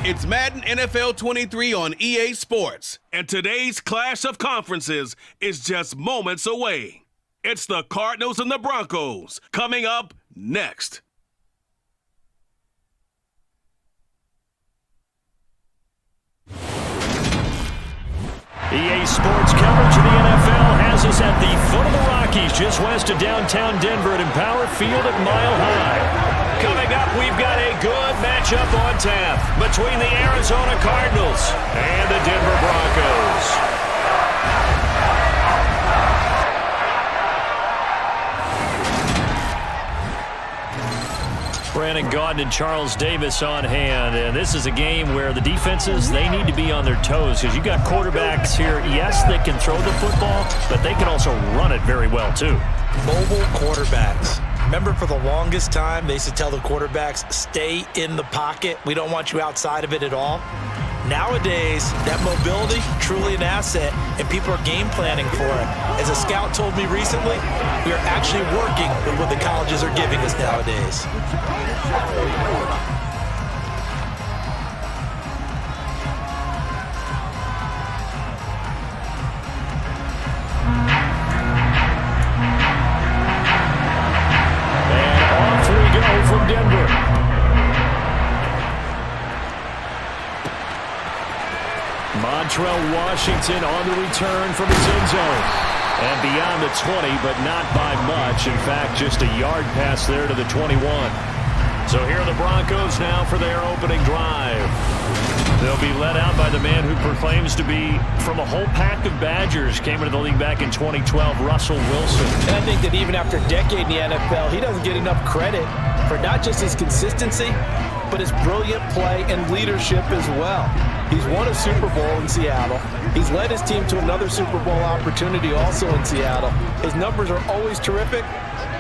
It's Madden NFL 23 on EA Sports, and today's clash of conferences is just moments away. It's the Cardinals and the Broncos coming up next. EA Sports coverage of the NFL has us at the foot of the Rockies, just west of downtown Denver at Empower Field at Mile High. Coming up, we've got a good matchup on tap between the Arizona Cardinals and the Denver Broncos. Brandon Gaudin and Charles Davis on hand, and this is a game where the defenses, they need to be on their toes because you got quarterbacks here, yes, they can throw the football, but they can also run it very well too. Mobile quarterbacks. Remember, for the longest time, they used to tell the quarterbacks, stay in the pocket. We don't want you outside of it at all. Nowadays, that mobility, truly an asset, and people are game planning for it. As a scout told me recently, we are actually working with what the colleges are giving us nowadays. And off we go from Denver. Montrell Washington on the return from his end zone. And beyond the 20, but not by much. In fact, just a yard pass there to the 21. So here are the Broncos now for their opening drive. They'll be led out by the man who proclaims to be from a whole pack of Badgers. Came into the league back in 2012, Russell Wilson. And I think that even after a decade in the NFL, he doesn't get enough credit for not just his consistency, but his brilliant play and leadership as well. He's won a Super Bowl in Seattle. He's led his team to another Super Bowl opportunity also in Seattle. His numbers are always terrific,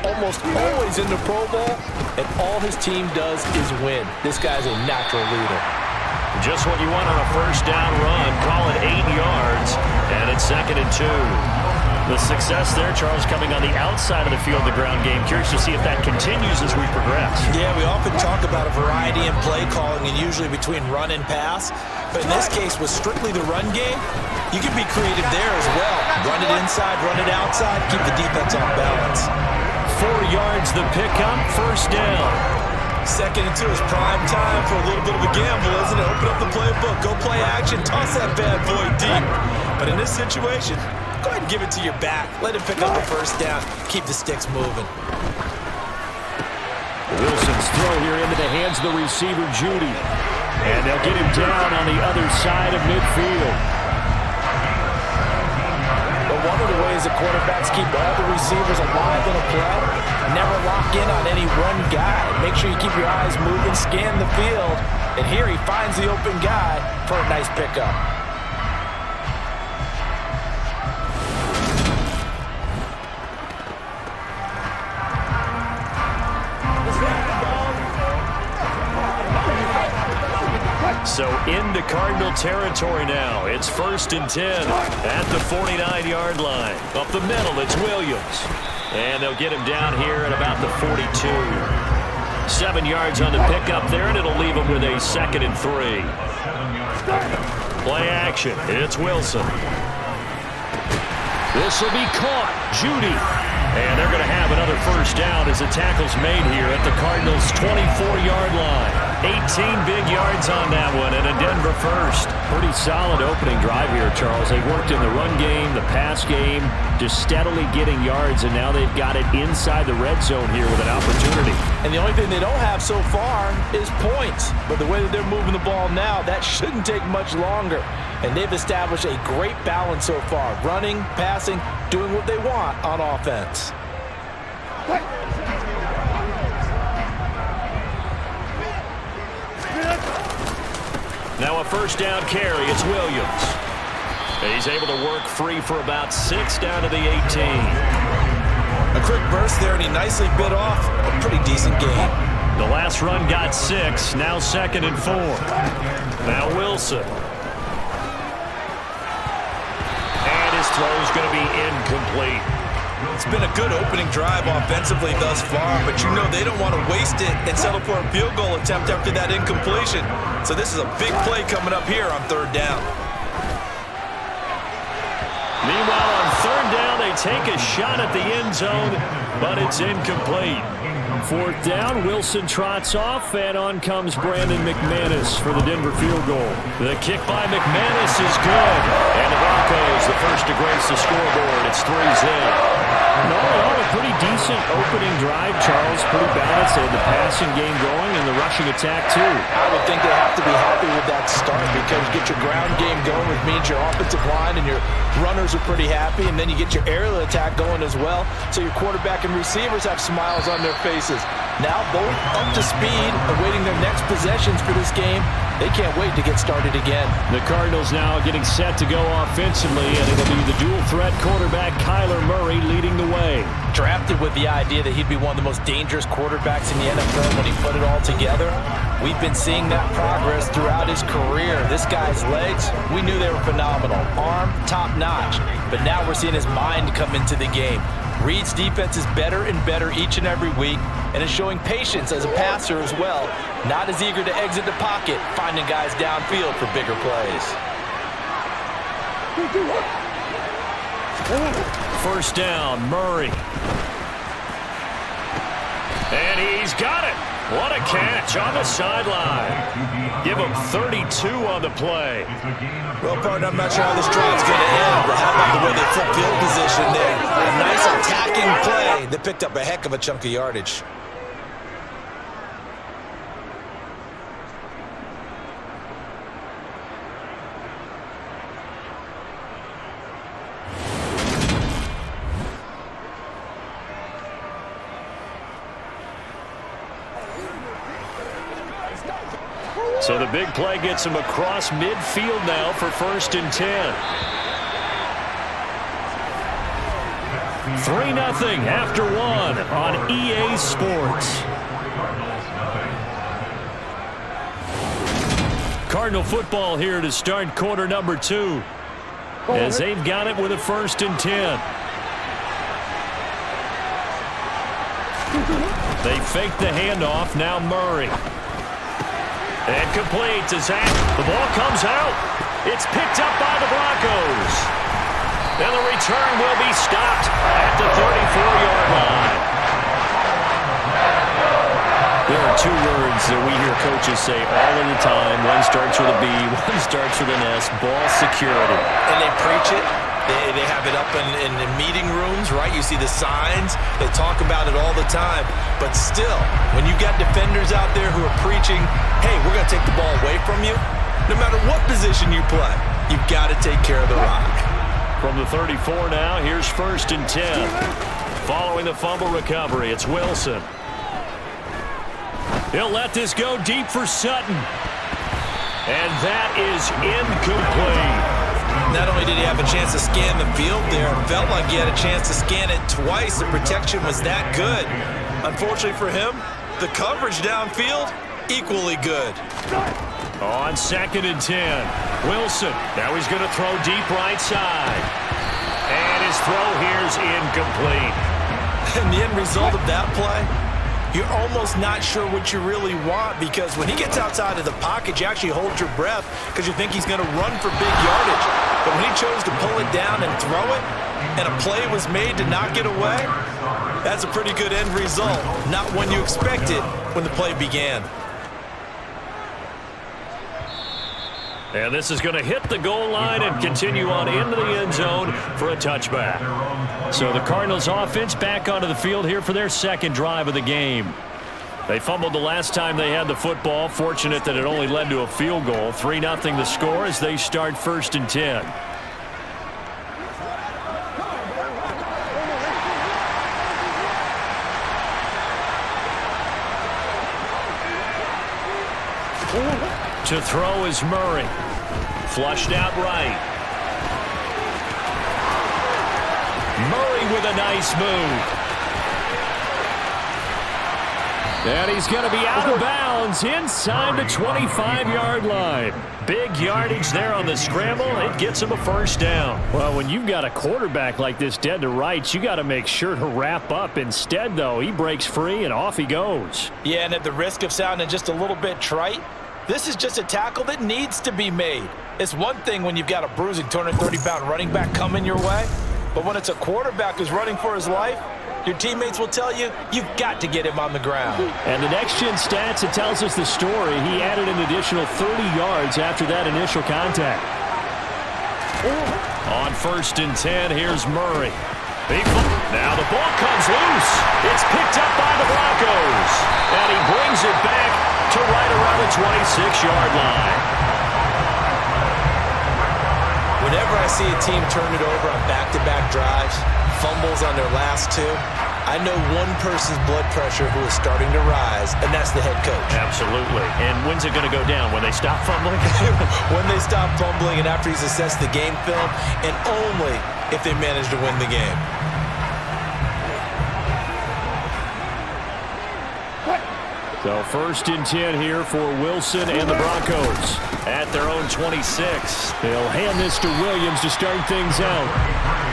almost always in the Pro Bowl, and all his team does is win. This guy's a natural leader. Just what you want on a first down run. Call it 8 yards, and it's 2nd and 2. The success there, Charles, coming on the outside of the field, the ground game. Curious to see if that continues as we progress. Yeah, we often talk about a variety in play calling and usually between run and pass. But in this case, with strictly the run game, you can be creative there as well. Run it inside, run it outside, keep the defense on balance. 4 yards the pickup, first down. 2nd and 2 is prime time for a little bit of a gamble, isn't it? Open up the playbook, go play action, toss that bad boy deep. But in this situation, go ahead and give it to your back. Let him pick up the first down. Keep the sticks moving. Wilson's throw here into the hands of the receiver, Judy. And they'll get him down on the other side of midfield. But one of the ways the quarterbacks keep all the receivers alive in a play, never lock in on any one guy. Make sure you keep your eyes moving, scan the field. And here he finds the open guy for a nice pickup. So into Cardinal territory now. It's 1st and 10 at the 49-yard line. Up the middle, it's Williams. And they'll get him down here at about the 42. 7 yards on the pickup there, and it'll leave him with a 2nd and 3. Play action. It's Wilson. This will be caught. Judy. And they're going to have another first down as the tackle's made here at the Cardinals' 24-yard line. 18 big yards on that one, and a Denver first. Pretty solid opening drive here, Charles. They worked in the run game, the pass game, just steadily getting yards, and now they've got it inside the red zone here with an opportunity. And the only thing they don't have so far is points. But the way that they're moving the ball now, that shouldn't take much longer. And they've established a great balance so far. Running, passing, doing what they want on offense. Now a first down carry. It's Williams. He's able to work free for about 6 down to the 18. A quick burst there, and he nicely bit off a pretty decent game. The last run got 6. Now 2nd and 4. Now Wilson. And his throw is going to be incomplete. It's been a good opening drive offensively thus far, but you know they don't want to waste it and settle for a field goal attempt after that incompletion. So this is a big play coming up here on 3rd down. Meanwhile, on 3rd down, they take a shot at the end zone, but it's incomplete. 4th down, Wilson trots off, and on comes Brandon McManus for the Denver field goal. The kick by McManus is good, and the Broncos the first to grace the scoreboard. It's 3-zip. And all in all, a pretty decent opening drive, Charles. Pretty balanced. They had the passing game going and the rushing attack, too. I would think they have to be happy with that start because you get your ground game going, which means your offensive line and your runners are pretty happy, and then you get your aerial attack going as well. So your quarterback and receivers have smiles on their faces. Now both up to speed, awaiting their next possessions for this game. They can't wait to get started again. The Cardinals now getting set to go offensively, and it'll be the dual-threat quarterback Kyler Murray leading the way. Drafted with the idea that he'd be one of the most dangerous quarterbacks in the NFL when he put it all together. We've been seeing that progress throughout his career. This guy's legs, we knew they were phenomenal. Arm, top-notch. But now we're seeing his mind come into the game. Reed's defense is better and better each and every week, and is showing patience as a passer as well. Not as eager to exit the pocket, finding guys downfield for bigger plays. 1st down, Murray. And he's got it. What a catch on the sideline. Give him 32 on the play. Well, partner, I'm not sure how this drive's going to end, but how about the way they flip field position there? A nice attacking play that picked up a heck of a chunk of yardage. So the big play gets him across midfield now for 1st and 10. 3-0 after 1 on EA Sports. Cardinal football here to start quarter number 2. As they've got it with a 1st and 10. They fake the handoff, now Murray. And complete to Zach. The ball comes out. It's picked up by the Broncos. And the return will be stopped at the 34-yard line. There are 2 words that we hear coaches say all of the time. One starts with a B, one starts with an S, ball security. And they preach it. They have it up in meeting rooms, right? You see the signs. They talk about it all the time. But still, when you got defenders out there who are preaching, hey, we're going to take the ball away from you, no matter what position you play, you've got to take care of the rock. From the 34 now, here's 1st and 10. Following the fumble recovery, it's Wilson. He'll let this go deep for Sutton. And that is incomplete. Not only did he have a chance to scan the field there, it felt like he had a chance to scan it twice. The protection was that good. Unfortunately for him, the coverage downfield, equally good. On 2nd and 10, Wilson. Now he's going to throw deep right side. And his throw here's incomplete. And the end result of that play, you're almost not sure what you really want, because when he gets outside of the pocket, you actually hold your breath because you think he's going to run for big yardage. But when he chose to pull it down and throw it, and a play was made to knock it away, that's a pretty good end result. Not when you expected when the play began. And this is going to hit the goal line and continue on into the end zone for a touchback. So the Cardinals offense back onto the field here for their 2nd drive of the game. They fumbled the last time they had the football. Fortunate that it only led to a field goal. 3-0 the score as they start 1st and 10. To throw is Murray. Flushed out right. Murray with a nice move. And he's going to be out of bounds inside the 25-yard line. Big yardage there on the scramble. It gets him a first down. Well, when you've got a quarterback like this dead to rights, you got to make sure to wrap up. Instead, though, he breaks free and off he goes. Yeah, and at the risk of sounding just a little bit trite, this is just a tackle that needs to be made. It's one thing when you've got a bruising 230-pound running back coming your way, but when it's a quarterback who's running for his life, your teammates will tell you, you've got to get him on the ground. And the next-gen stats, it tells us the story. He added an additional 30 yards after that initial contact. On 1st and 10, here's Murray. Now the ball comes loose. It's picked up by the Broncos. And he brings it back to right around the 26-yard line. Whenever I see a team turn it over on back-to-back drives, fumbles on their last two, I know one person's blood pressure who is starting to rise, and that's the head coach. Absolutely. And when's it going to go down? When they stop fumbling? When they stop fumbling and after he's assessed the game film, and only if they manage to win the game. So 1st and 10 here for Wilson and the Broncos at their own 26. They'll hand this to Williams to start things out.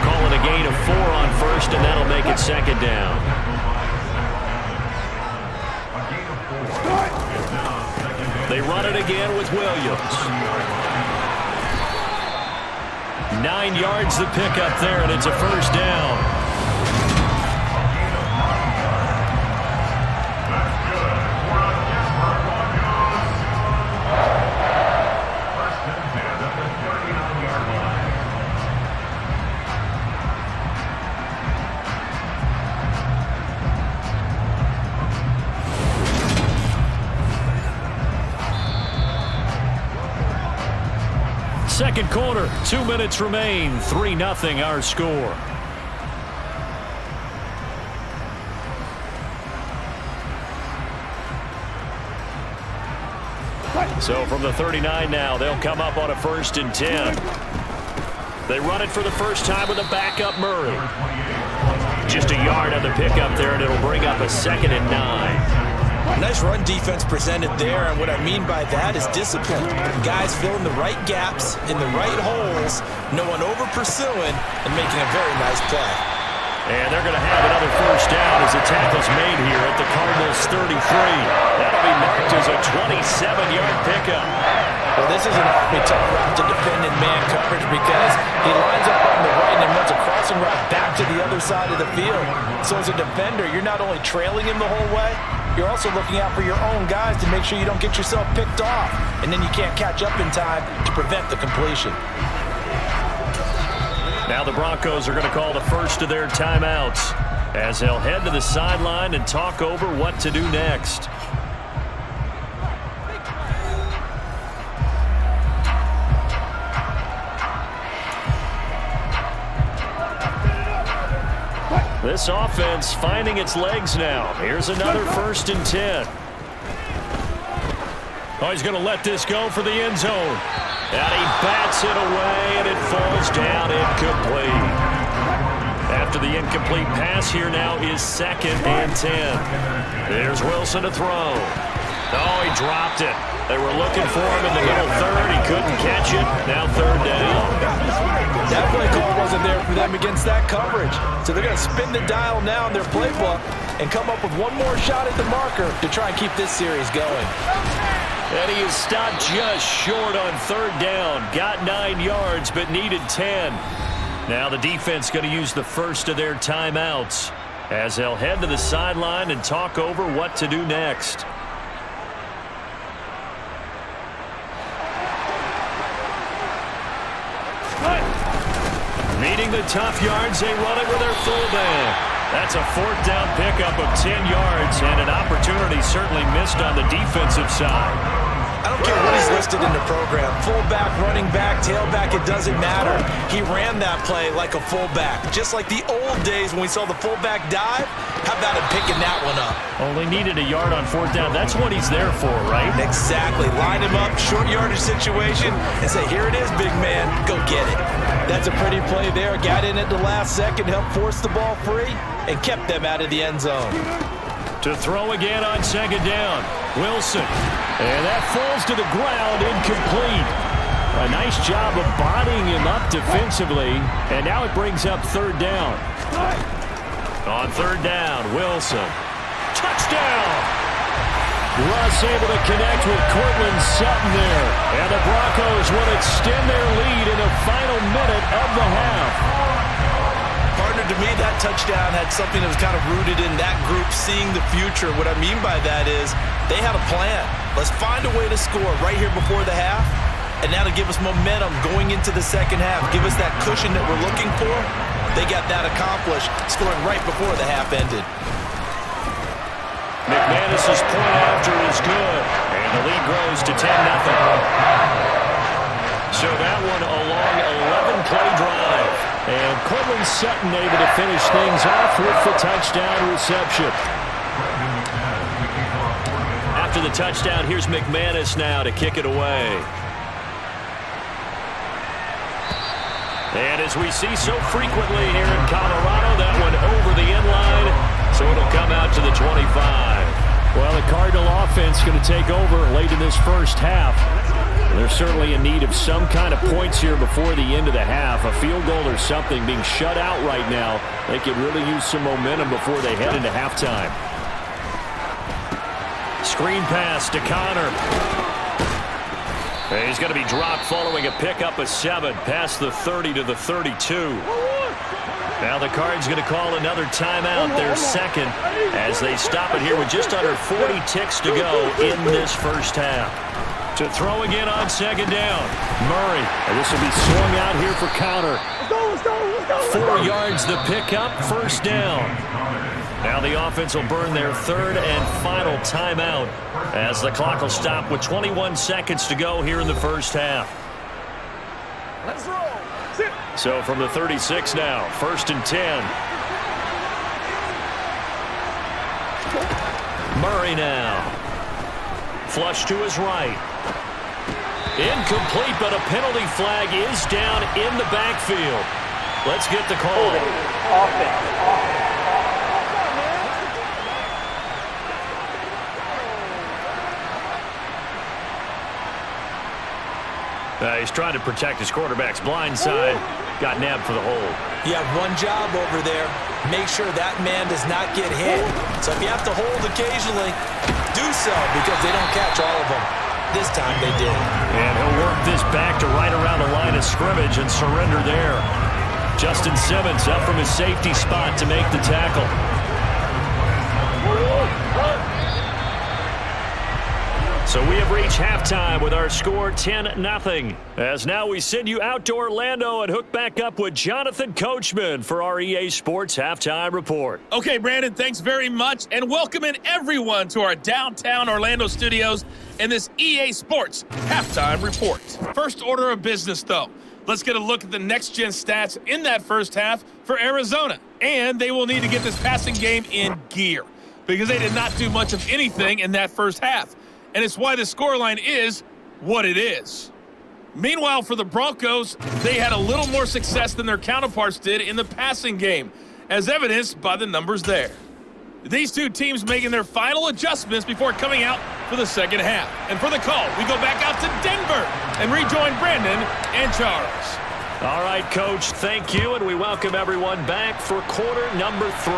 Calling a gain of 4 on 1st, and that'll make it 2nd down. They run it again with Williams. 9 yards the pickup there, and it's a first down. Second quarter, 2 minutes remain, 3-0 our score. So from the 39 now, they'll come up on a 1st and 10. They run it for the first time with a backup Murray. Just a yard on the pickup there, and it'll bring up a 2nd and 9. Nice run defense presented there, and what I mean by that is discipline. Guys filling the right gaps in the right holes, no one over-pursuing, and making a very nice play. And they're going to have another first down as the tackle's made here at the Cardinals 33. That'll be marked as a 27-yard pickup. Well, this is an awfully tough route to defend in man coverage because he lines up on the right and then runs a crossing route back to the other side of the field. So as a defender, you're not only trailing him the whole way, you're also looking out for your own guys to make sure you don't get yourself picked off. And then you can't catch up in time to prevent the completion. Now the Broncos are going to call the first of their timeouts as they'll head to the sideline and talk over what to do next. This offense finding its legs now. Here's another 1st and 10. Oh, he's going to let this go for the end zone. And he bats it away, and it falls down incomplete. After the incomplete pass, here now is 2nd and 10. There's Wilson to throw. Oh, he dropped it. They were looking for him in the middle third. He couldn't catch it. Now 3rd down. That play call wasn't there for them against that coverage. So they're going to spin the dial now in their playbook and come up with one more shot at the marker to try and keep this series going. And he is stopped just short on 3rd down. Got 9 yards, but needed 10. Now the defense going to use the first of their timeouts as they'll head to the sideline and talk over what to do next. Meeting the tough yards, they run it with their fullback. That's a 4th down pickup of 10 yards and an opportunity certainly missed on the defensive side. I don't care what he's listed in the program. Fullback, running back, tailback, it doesn't matter. He ran that play like a fullback. Just like the old days when we saw the fullback dive. How about him picking that one up? Only needed a yard on 4th down. That's what he's there for, right? Exactly. Line him up, short yardage situation, and say, here it is, big man. Go get it. That's a pretty play there. Got in at the last second, helped force the ball free, and kept them out of the end zone. To throw again on second down. Wilson. And that falls to the ground, incomplete. A nice job of bodying him up defensively. And now it brings up third down. On third down, Wilson. Touchdown! Russ able to connect with Cortland Sutton there. And the Broncos will extend their lead in the final minute of the half. Partner, to me, that touchdown had something that was kind of rooted in that group seeing the future. What I mean by that is they had a plan. Let's find a way to score right here before the half, and that'll give us momentum going into the second half. Give us that cushion that we're looking for. They got that accomplished, scoring right before the half ended. McManus's point after is good, and the lead grows to 10-0. So that one a long 11-play drive. And Cortland Sutton able to finish things off with the touchdown reception. After the touchdown, here's McManus now to kick it away. And as we see so frequently here in Colorado, that one over the end line, so it'll come out to the 25. Well, the Cardinal offense going to take over late in this first half. They're certainly in need of some kind of points here before the end of the half. A field goal or something being shut out right now. They could really use some momentum before they head into halftime. Screen pass to Connor. He's going to be dropped following a pickup of 7 past the 30 to the 32. Now the Cards going to call another timeout, their second, as they stop it here with just under 40 ticks to go in this first half. To throw again on second down. Murray. And this will be swung out here for counter. Let's go. 4 yards the pickup, first down. Now the offense will burn their third and final timeout as the clock will stop with 21 seconds to go here in the first half. Let's roll. Sit. So from the 36 now, first and 10. Murray now. Flush to his right. Incomplete, but a penalty flag is down in the backfield. Let's get the call. He's trying to protect his quarterback's blind side. Got nabbed for the hold. You have one job over there. Make sure that man does not get hit. So if you have to hold occasionally, do so, because they don't catch all of them. This time they did. And he'll work this back to right around the line of scrimmage and surrender there. Justin Simmons up from his safety spot to make the tackle. So we have reached halftime with our score 10-0. As now we send you out to Orlando and hook back up with Jonathan Coachman for our EA Sports Halftime Report. Okay, Brandon, thanks very much, and welcome in everyone to our downtown Orlando studios and this EA Sports Halftime Report. First order of business, though. Let's get a look at the next-gen stats in that first half for Arizona. And they will need to get this passing game in gear because they did not do much of anything in that first half. And it's why the scoreline is what it is. Meanwhile, for the Broncos, they had a little more success than their counterparts did in the passing game, as evidenced by the numbers there. These two teams making their final adjustments before coming out for the second half. And for the call, we go back out to Denver and rejoin Brandon and Charles. All right, Coach, thank you, and we welcome everyone back for quarter number 3.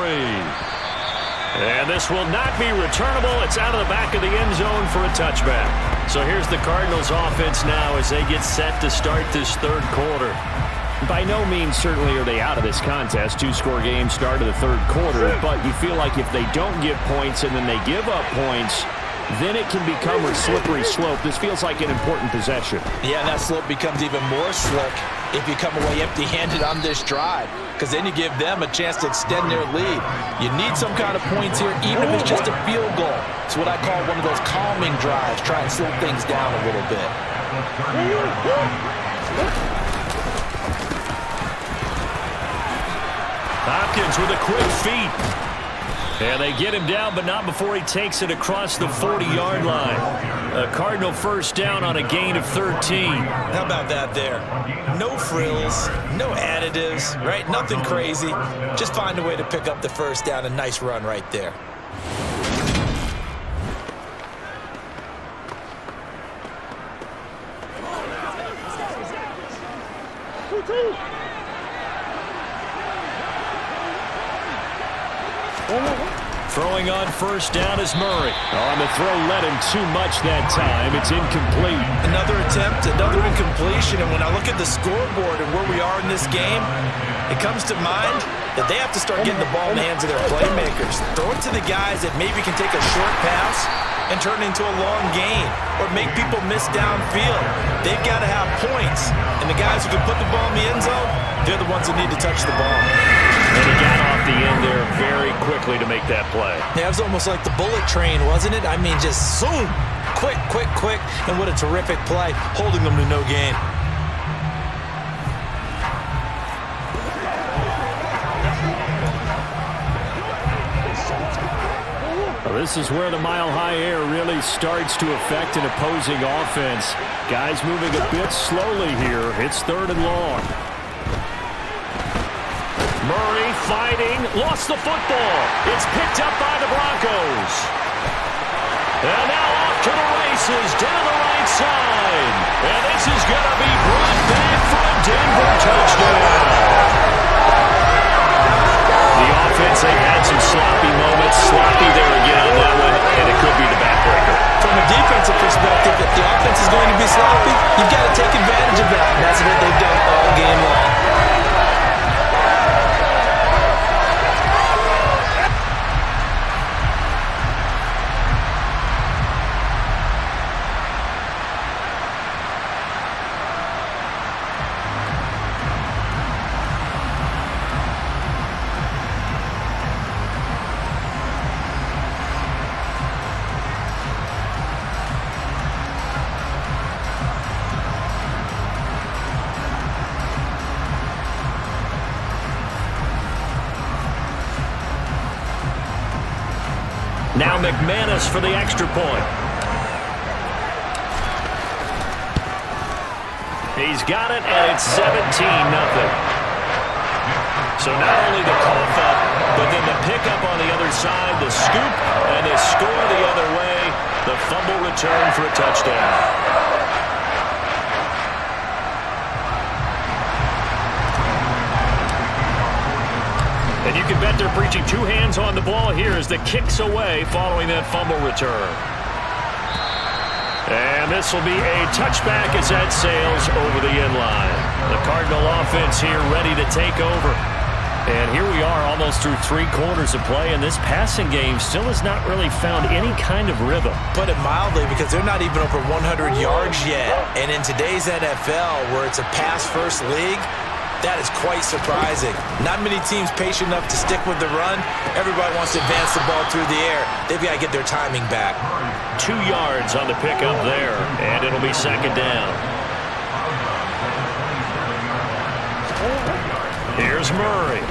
And this will not be returnable. It's out of the back of the end zone for a touchback. So here's the Cardinals offense now as they get set to start this third quarter. By no means certainly are they out of this contest. 2-score game start of the third quarter, but you feel like if they don't get points and then they give up points, then it can become a slippery slope. This feels like an important possession. Yeah, and that slope becomes even more slick if you come away empty-handed on this drive, because then you give them a chance to extend their lead. You need some kind of points here, even if it's just a field goal. It's what I call one of those calming drives. Try and slow things down a little bit. Hopkins with a quick feed. And they get him down, but not before he takes it across the 40-yard line. A Cardinal first down on a gain of 13. How about that there? No frills, no additives, right? Nothing crazy. Just find a way to pick up the first down. A nice run right there. Throwing on first down is Murray. On the throw, led him too much that time. It's incomplete. Another attempt, another incompletion, and when I look at the scoreboard and where we are in this game, it comes to mind that they have to start getting the ball in the hands of their playmakers. Throw it to the guys that maybe can take a short pass and turn it into a long gain or make people miss downfield. They've got to have points, and the guys who can put the ball in the end zone, they're the ones that need to touch the ball. And he got off the end there very quickly to make that play. Yeah, it was almost like the bullet train, wasn't it? I mean, just zoom, quick, quick, quick, and what a terrific play, holding them to no gain. This is where the mile-high air really starts to affect an opposing offense. Guys moving a bit slowly here. It's 3rd and long. Murray fighting, lost the football. It's picked up by the Broncos. And now off to the races, down the right side. And this is going to be brought back for a Denver touchdown. The offense, they've had some sloppy moments. Sloppy there again on that one, and it could be the backbreaker. From a defensive perspective, if the offense is going to be sloppy, you've got to take advantage of that. And that's what they've done all game long. Now McManus for the extra point. He's got it, and it's 17-0. So not only the cough up, but then the pickup on the other side, the scoop, and the score the other way, the fumble return for a touchdown. And you can bet they're preaching two hands on the ball here as the kick's away following that fumble return. And this will be a touchback as that sails over the end line. The Cardinal offense here ready to take over. And here we are almost through 3 quarters of play, and this passing game still has not really found any kind of rhythm. Put it mildly, because they're not even over 100 yards yet. And in today's NFL, where it's a pass-first league, that is quite surprising. Not many teams patient enough to stick with the run. Everybody wants to advance the ball through the air. They've got to get their timing back. 2 yards on the pickup there, and it'll be 2nd down. Here's Murray.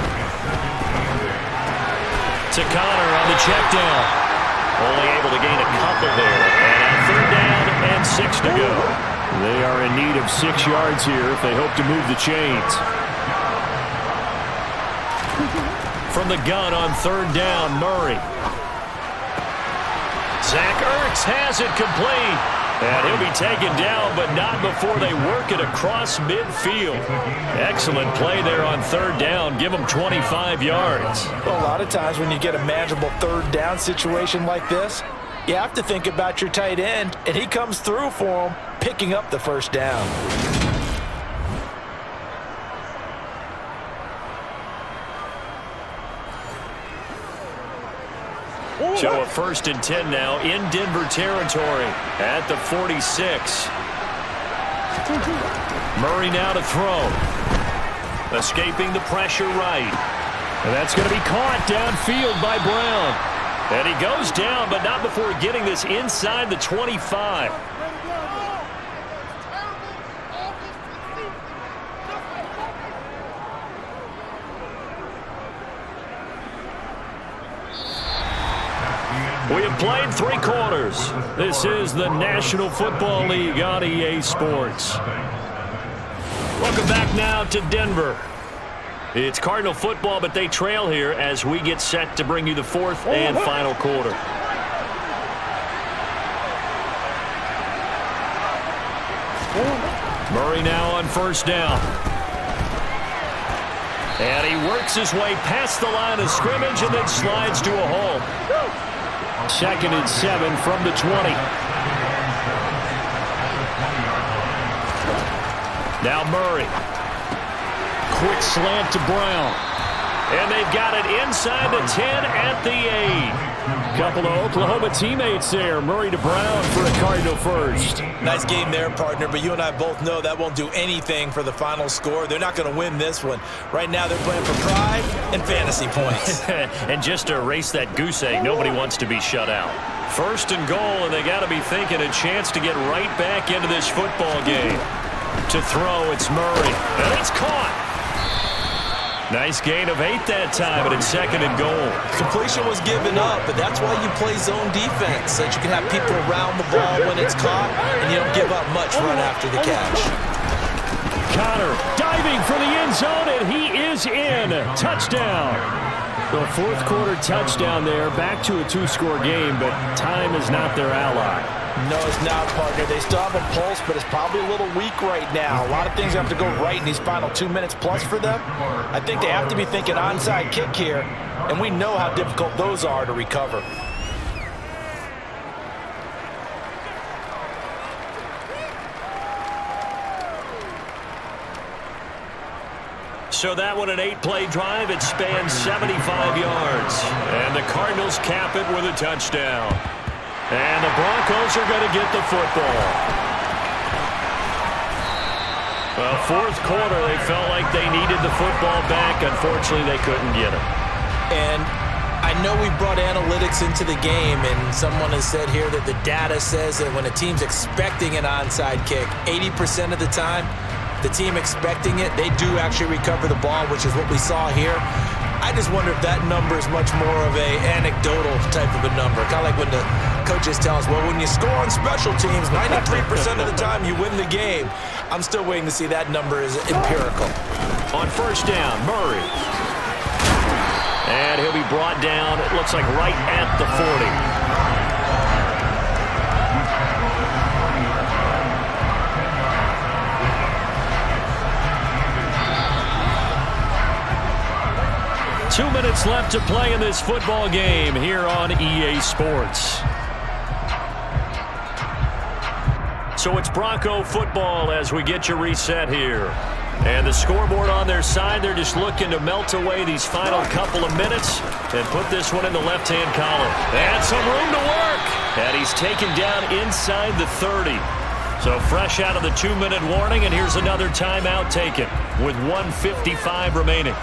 To Connor on the check down. Only able to gain a couple there. And on 3rd down and 6 to go. They are in need of 6 yards here if they hope to move the chains. From the gun on 3rd down, Murray. Zach Ertz has it complete. And he'll be taken down, but not before they work it across midfield. Excellent play there on 3rd down. Give them 25 yards. Well, a lot of times when you get a manageable 3rd down situation like this, you have to think about your tight end, and he comes through for him, picking up the 1st down. So a 1st and 10 now in Denver territory at the 46. Murray now to throw. Escaping the pressure right. And that's going to be caught downfield by Brown. And he goes down, but not before getting this inside the 25. We have played 3 quarters. This is the National Football League on EA Sports. Welcome back now to Denver. It's Cardinal football, but they trail here as we get set to bring you the 4th and final quarter. Murray now on 1st down. And he works his way past the line of scrimmage and then slides to a hole. 2nd and 7 from the 20. Now Murray. Quick slant to Brown. And they've got it inside the 10 at the 8. Couple of Oklahoma teammates there. Murray to Brown for a Cardinal first. Nice game there, partner, but you and I both know that won't do anything for the final score. They're not going to win this one. Right now they're playing for pride and fantasy points. And just to erase that goose egg, nobody wants to be shut out. 1st and goal, and they got to be thinking a chance to get right back into this football game. To throw, it's Murray, and it's caught. Nice gain of 8 that time, but it's 2nd and goal. Completion was given up, but that's why you play zone defense, so that you can have people around the ball when it's caught, and you don't give up much run after the catch. Connor diving for the end zone, and he is in. Touchdown. The 4th quarter touchdown there, back to a 2-score game, but time is not their ally. No, it's not, partner. They still have a pulse, but it's probably a little weak right now. A lot of things have to go right in these final 2 minutes plus for them. I think they have to be thinking onside kick here, and we know how difficult those are to recover. So that one an 8-play drive. It spans 75 yards. And the Cardinals cap it with a touchdown. And the Broncos are going to get the football. Well, 4th quarter, they felt like they needed the football back. Unfortunately, they couldn't get it. And I know we brought analytics into the game, and someone has said here that the data says that when a team's expecting an onside kick, 80% of the time, the team expecting it, they do actually recover the ball, which is what we saw here. I just wonder if that number is much more of a anecdotal type of a number. Kind of like when the coaches tell us, well, when you score on special teams, 93% of the time you win the game. I'm still waiting to see that number is empirical. On 1st down, Murray. And he'll be brought down, it looks like right at the 40. 2 minutes left to play in this football game here on EA Sports. So it's Bronco football as we get you reset here. And the scoreboard on their side, they're just looking to melt away these final couple of minutes and put this one in the left-hand column. And some room to work. And he's taken down inside the 30. So fresh out of the 2-minute warning, and here's another timeout taken with 1:55 remaining.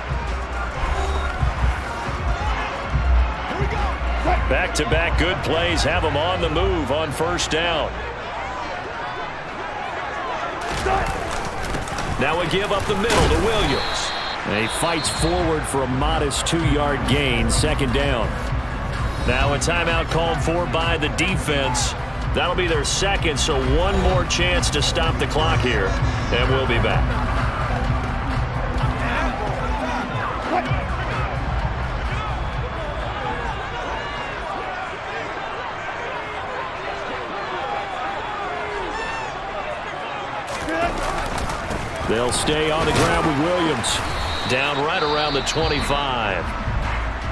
Back-to-back good plays have them on the move on 1st down. Now we give up the middle to Williams. And he fights forward for a modest 2-yard gain, 2nd down. Now a timeout called for by the defense. That'll be their 2nd, so one more chance to stop the clock here. And we'll be back. They'll stay on the ground with Williams. Down right around the 25.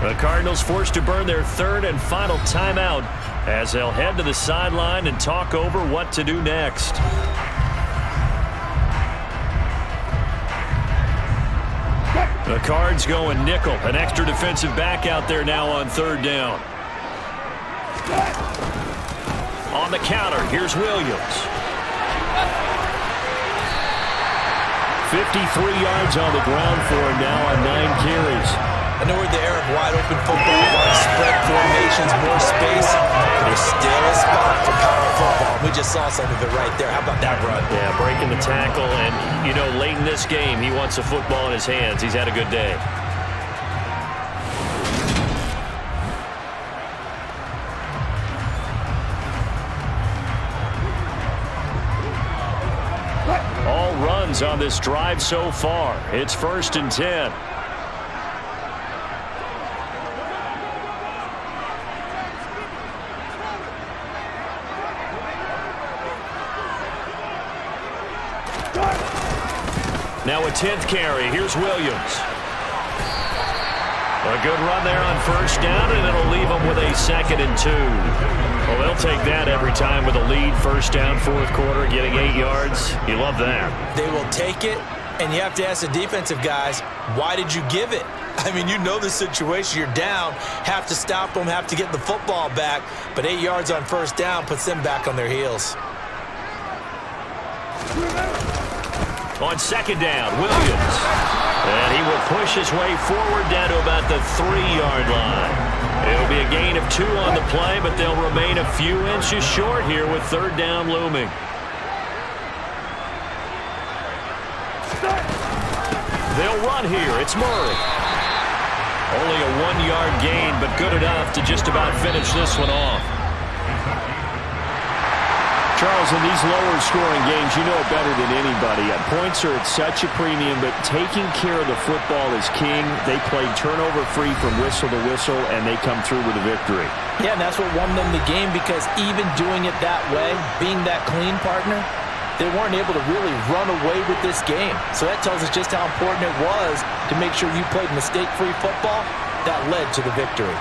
The Cardinals forced to burn their 3rd and final timeout as they'll head to the sideline and talk over what to do next. The Cards going nickel. An extra defensive back out there now on 3rd down. On the counter, here's Williams. 53 yards on the ground for him now on 9 carries. I know we're in the era of wide-open football, a lot of spread formations, more space, but there's still a spot for power football. We just saw some of it right there. How about that run? Yeah, breaking the tackle, and, you know, late in this game, he wants the football in his hands. He's had a good day. All runs on this drive so far. It's 1st and 10. Now a 10th carry. Here's Williams. A good run there on first down, and it'll leave them with a 2nd and 2. Well, they'll take that every time with a lead. First down, fourth quarter, getting 8 yards. You love that. They will take it, and you have to ask the defensive guys, why did you give it? I mean, you know the situation. You're down, have to stop them, have to get the football back, but 8 yards on first down puts them back on their heels. On second down, Williams. And he will push his way forward down to about the 3-yard line. It'll be a gain of 2 on the play, but they'll remain a few inches short here with third down looming. They'll run here. It's Murray. Only a 1-yard gain, but good enough to just about finish this one off. Charles, in these lower-scoring games, you know it better than anybody. Points are at such a premium, but taking care of the football is king. They played turnover-free from whistle to whistle, and they come through with a victory. Yeah, and that's what won them the game, because even doing it that way, being that clean partner, they weren't able to really run away with this game. So that tells us just how important it was to make sure you played mistake-free football. That led to the victory.